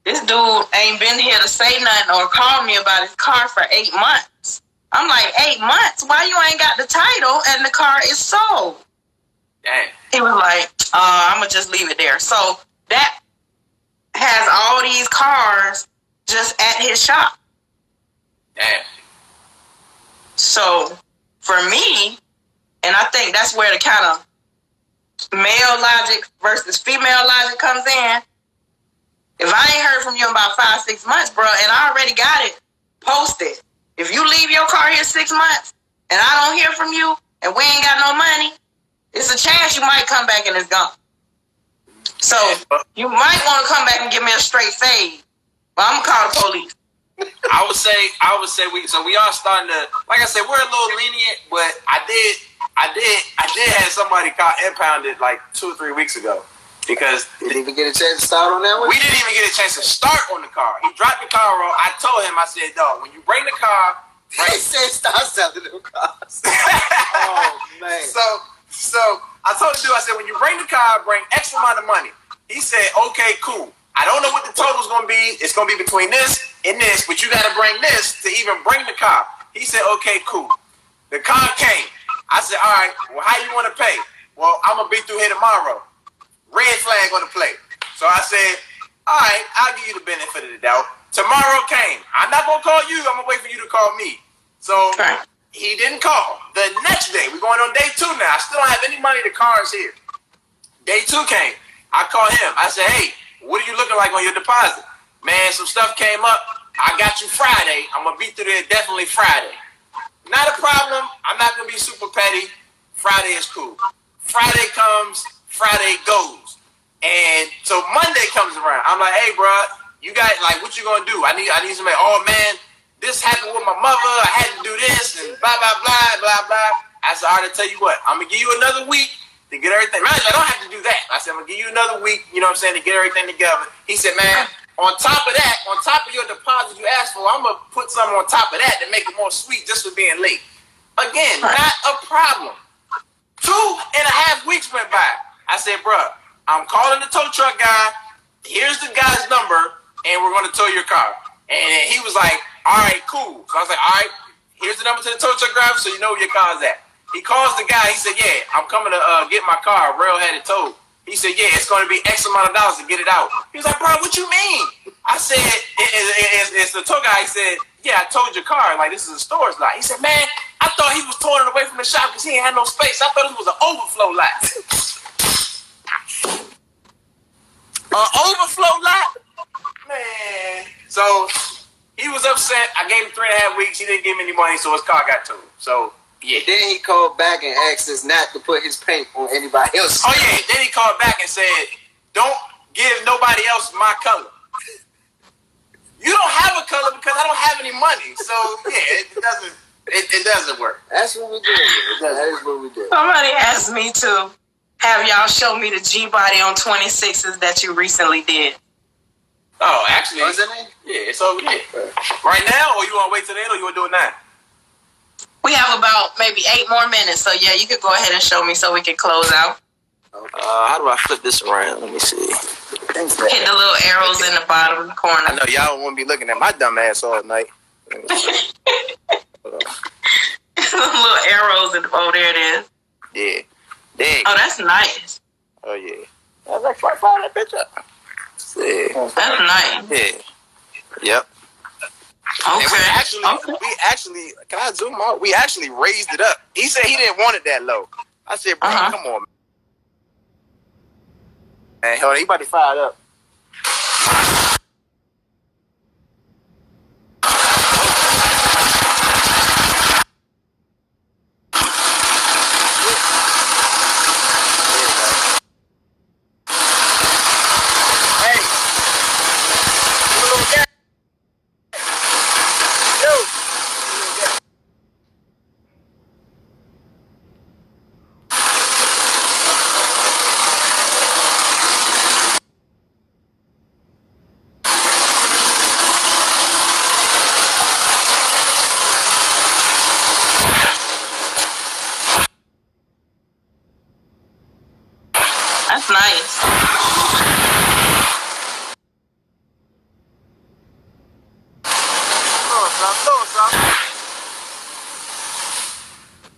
this dude ain't been here to say nothing or call me about his car for 8 months. I'm like, 8 months? Why you ain't got the title and the car is sold? Dang. He was like, I'm going to just leave it there. So that has all these cars just at his shop. Damn. So for me, and I think that's where the kind of male logic versus female logic comes in. If I ain't heard from you in about 5-6 months, bro, and I already got it posted. If you leave your car here 6 months and I don't hear from you and we ain't got no money, it's a chance you might come back and it's gone. So you might want to come back and give me a straight fade, but I'm gonna call the police. I would say we are starting to, like I said, we're a little lenient, but I did have somebody call impounded like 2 or 3 weeks ago because didn't even get a chance to start on that one. We didn't even get a chance to start on the car. He dropped the car off. I told him, I said, dog, when you bring the car, he said start selling them cars. Oh man. So I told the dude, I said, when you bring the car, bring X amount of money. He said, okay, cool. I don't know what the total's going to be. It's going to be between this and this, but you got to bring this to even bring the car. He said, okay, cool. The car came. I said, all right, well, how you want to pay? Well, I'm going to be through here tomorrow. Red flag on the plate. So I said, all right, I'll give you the benefit of the doubt. Tomorrow came. I'm not going to call you. I'm going to wait for you to call me. So he didn't call. The next day, we're going on day 2 now. I still don't have any money. The car is here. Day 2 came. I called him. I said, hey, what are you looking like on your deposit? Man, some stuff came up. I got you Friday. I'm going to be through there definitely Friday. Not a problem. I'm not going to be super petty. Friday is cool. Friday comes, Friday goes. And so Monday comes around. I'm like, hey, bro, you got, like, what you going to do? I need somebody. Oh, man, this happened with my mother. I had to do this and blah, blah, blah, blah, blah. I said, all right, I'll tell you what. I'm going to give you another week to get everything. Man, I don't have to do that. I said, I'm going to give you another week, you know what I'm saying, to get everything together. He said, man, on top of that, on top of your deposit you asked for, I'm going to put something on top of that to make it more sweet just for being late. Again, not a problem. 2.5 weeks went by. I said, bro, I'm calling the tow truck guy. Here's the guy's number, and we're going to tow your car. And he was like, all right, cool. So I was like, all right, here's the number to the tow truck driver so you know where your car's at. He calls the guy. He said, yeah, I'm coming to get my car. Rail had it towed. He said, yeah, it's going to be X amount of dollars to get it out. He was like, bro, what you mean? I said, it's the tow guy. He said, yeah, I towed your car. Like, this is a storage lot. He said, man, I thought he was towing it away from the shop because he ain't had no space. I thought it was an overflow lot. An overflow lot? Man. So he was upset. I gave him 3.5 weeks. He didn't give me any money, so his car got towed. So, yeah. Then he called back and asked us not to put his paint on anybody else. Oh, yeah. Then he called back and said, don't give nobody else my color. You don't have a color because I don't have any money. So, yeah, it doesn't work. That's what we do. That is what we do. Somebody asked me to have y'all show me the G-body on 26s that you recently did. Oh, actually, is it? Yeah, it's over there. Right now, or you want to wait till then, or you want to do it now? We have about maybe 8 more minutes, so yeah, you could go ahead and show me so we can close out. How do I flip this around? Let me see. Hit the little arrows in the bottom corner. I know y'all don't want to be looking at my dumb ass all night. Hold on. Little arrows and oh, there it is. Yeah. Dang. Oh, that's nice. Oh yeah. I was like, find that bitch up. Yeah. That's nice. Yeah. Yep. Okay. And we actually, can I zoom out? We actually raised it up. He said he didn't want it that low. I said, bro, come on, man. Hold on, he about to fire it up. That's nice.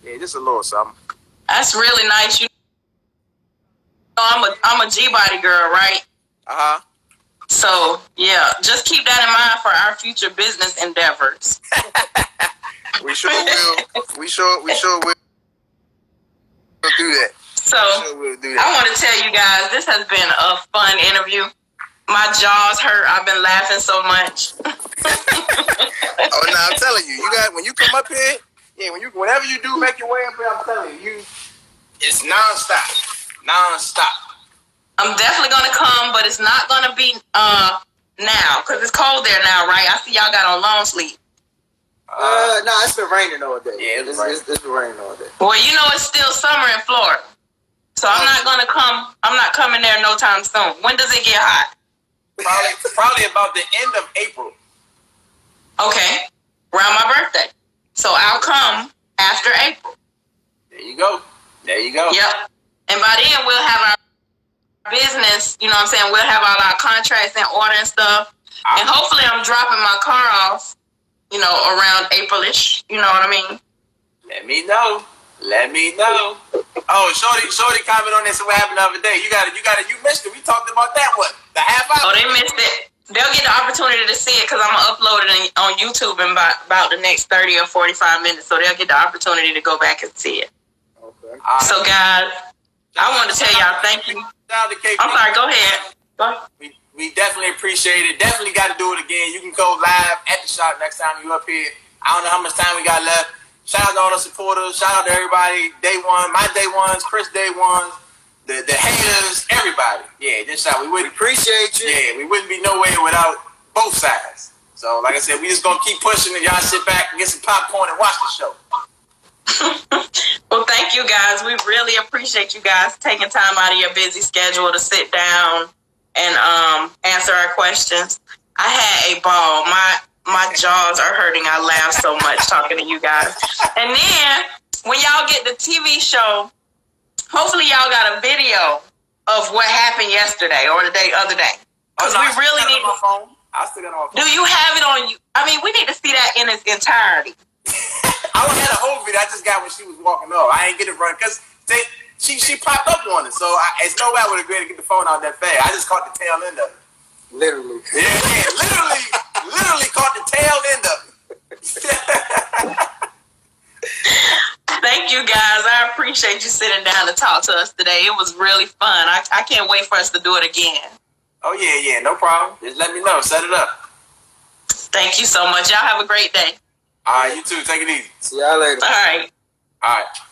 Yeah, just a little something. That's really nice. You know, I'm a G-body girl, right? Uh-huh. So yeah, just keep that in mind for our future business endeavors. We sure will. We sure will do that. So I want to tell you guys, this has been a fun interview. My jaw's hurt. I've been laughing so much. Oh no, I'm telling you, when you come up here, yeah, whenever you do make your way up here, I'm telling you, it's nonstop. I'm definitely gonna come, but it's not gonna be now because it's cold there now, right? I see y'all got on long sleeve. No, it's been raining all day. Yeah, it's been raining all day. Well, you know it's still summer in Florida, so I'm not gonna come. I'm not coming there no time soon. When does it get hot? Probably about the end of April. Okay, around my birthday. So I'll come after April. There you go. Yep. And by then we'll have our business, you know what I'm saying? We'll have all our contracts in order and stuff. And hopefully I'm dropping my car off, you know, around April-ish. You know what I mean? Let me know. Oh, Shorty comment on this. What happened the other day? You missed it. We talked about that one. The half hour. Oh, they missed it. They'll get the opportunity to see it because I'm going to upload it on YouTube in about the next 30 or 45 minutes. So they'll get the opportunity to go back and see it. Okay. So, guys, I want to tell y'all thank you. I'm sorry, go ahead. We definitely appreciate it. Definitely got to do it again. You can go live at the shop next time you up here. I don't know how much time we got left. Shout out to all the supporters. Shout out to everybody. Day one, my day ones, Chris day ones, the haters, everybody. Yeah, just shout. We appreciate you. Yeah, we wouldn't be nowhere without both sides. So, like I said, we just gonna keep pushing, and y'all sit back and get some popcorn and watch the show. Well, thank you guys. We really appreciate you guys taking time out of your busy schedule to sit down and answer our questions. I had a ball. My jaws are hurting. I laughed so much talking to you guys. And then when y'all get the TV show, hopefully y'all got a video of what happened yesterday or the other day. Because we really need. My phone. I still got it on my phone. Do you have it on you? I mean, we need to see that in its entirety. I had a whole video I just got when she was walking off. I ain't get it run because she popped up on it. So it's no way I would agree to get the phone out that fast. I just caught the tail end of it. Literally. Yeah, literally caught the tail end of it. Thank you guys. I appreciate you sitting down to talk to us today. It was really fun. I can't wait for us to do it again. Oh yeah, no problem. Just let me know. Set it up. Thank you so much. Y'all have a great day. All right, you too. Take it easy. See y'all later. All right.